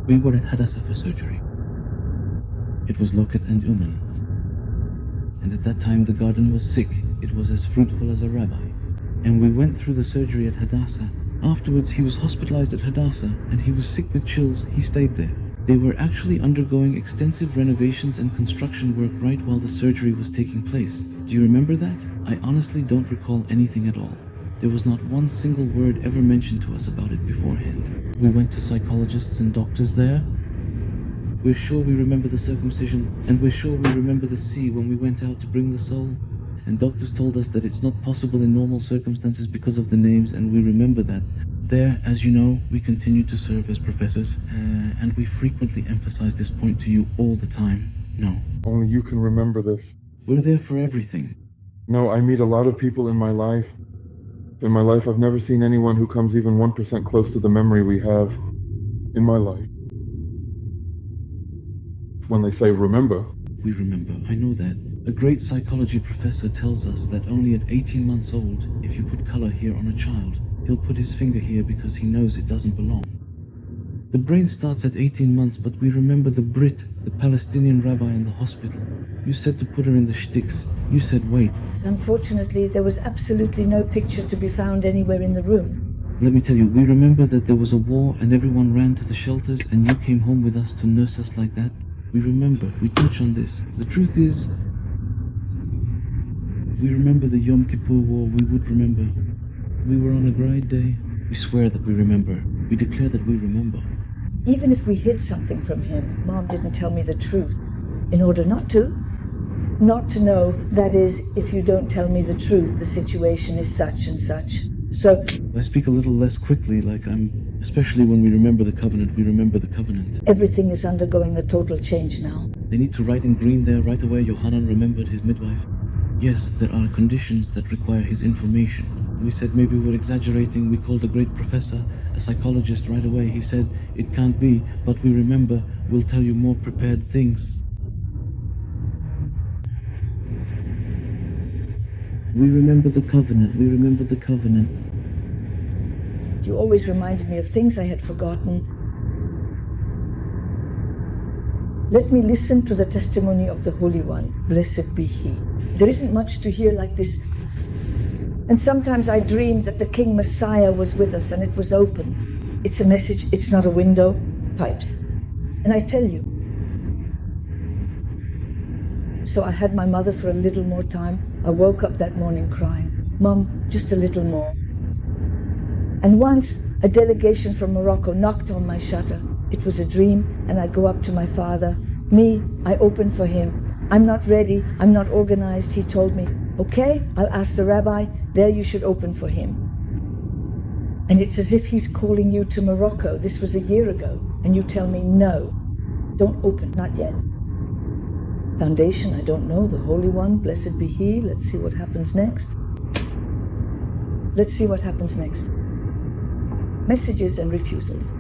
We were at Hadassah for surgery. It was Loket and Uman. And at that time the garden was sick. It was as fruitful as a rabbi. And we went through the surgery at Hadassah. Afterwards he was hospitalized at Hadassah and he was sick with chills. He stayed there. They were actually undergoing extensive renovations and construction work right while the surgery was taking place. Do you remember that? I honestly don't recall anything at all. There was not one single word ever mentioned to us about it beforehand. We went to psychologists and doctors there. We're sure we remember the circumcision, and we're sure we remember the sea when we went out to bring the soul. And doctors told us that it's not possible in normal circumstances because of the names, and we remember that. There, as you know, we continue to serve as professors, and we frequently emphasize this point to you all the time. No. Only you can remember this. We're there for everything. No, I meet a lot of people in my life. In my life, I've never seen anyone who comes even 1% close to the memory we have in my life. When they say remember. We remember, I know that. A great psychology professor tells us that only at 18 months old, if you put color here on a child, he'll put his finger here because he knows it doesn't belong. The brain starts at 18 months, but we remember the Brit, the Palestinian rabbi in the hospital. You said to put her in the shticks. You said wait. Unfortunately, there was absolutely no picture to be found anywhere in the room. Let me tell you, we remember that there was a war and everyone ran to the shelters and you came home with us to nurse us like that. We remember, we touch on this. The truth is, we remember the Yom Kippur War. We would remember. We were on a great day. We swear that we remember. We declare that we remember. Even if we hid something from him, Mom didn't tell me the truth. In order not to know, that is, if you don't tell me the truth, the situation is such and such. So I speak a little less quickly, especially when we remember the covenant, we remember the covenant. Everything is undergoing a total change now. They need to write in green there right away. Yohanan remembered his midwife. Yes, there are conditions that require his information. We said maybe we're exaggerating. We called a great professor, a psychologist right away. He said, it can't be, but we remember. We'll tell you more prepared things. We remember the covenant. We remember the covenant. You always reminded me of things I had forgotten. Let me listen to the testimony of the Holy One. Blessed be He. There isn't much to hear like this. And sometimes I dreamed that the King Messiah was with us and it was open. It's a message, it's not a window. Types. And I tell you. So I had my mother for a little more time. I woke up that morning crying, Mom, just a little more. And once a delegation from Morocco knocked on my shutter. It was a dream, and I go up to my father. I open for him. I'm not ready, I'm not organized, he told me. Okay, I'll ask the rabbi, there you should open for him. And it's as if he's calling you to Morocco. This was a year ago, and you tell me, no, don't open, not yet. Foundation, I don't know, the Holy One, blessed be He. Let's see what happens next. Let's see what happens next. Messages and refusals.